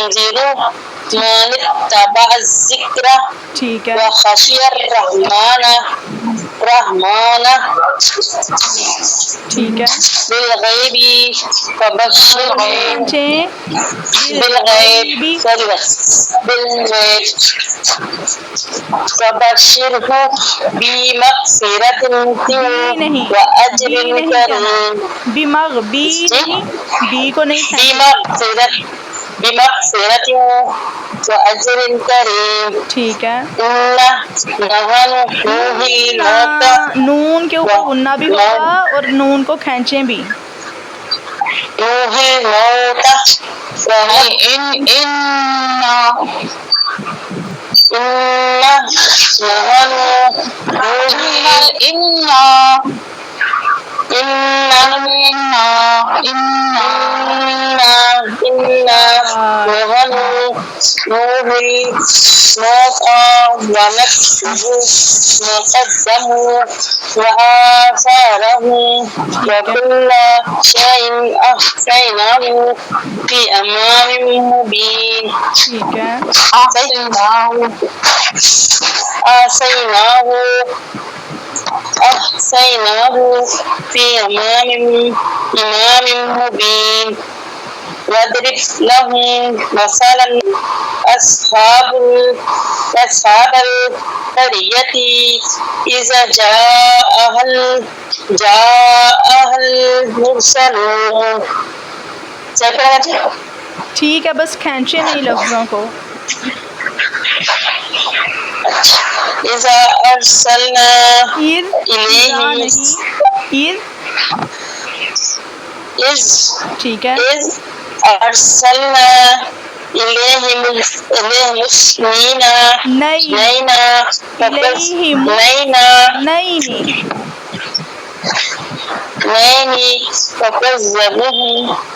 تنزیل من اتبع الذکر ٹھیک ہے. وخشی الرحمن ٹھیک ہے. بالغیب فبشرہ کھینچیں. بالغیب فبشرہ بمغفرۃ بی نہیں، واجر بی نہیں کہنا، کریم بی نہیں، بی کو نہیں کھینچے. بمغفرۃ واجر کریم ٹھیک ہے. نون کے اوپر غنہ بھی ہوگا اور نون کو کھینچیں بھی. ٹھیک ہے. وكل شيء أحصيناه في إمام مبين ٹھیک ہے. أحصيناه في إمام مبين واضرب لهم مثلا أصحاب القرية إذا جاءها المرسلون. ٹھیک ہے، بس کھینچے نہیں لفظوں کو. إذا أرسلنا ایر إليهم نہیں، ایر. ٹھیک ہے. إذ أرسلنا إليهم اثنين نہیں، الیہم نہیں. فكذبوهم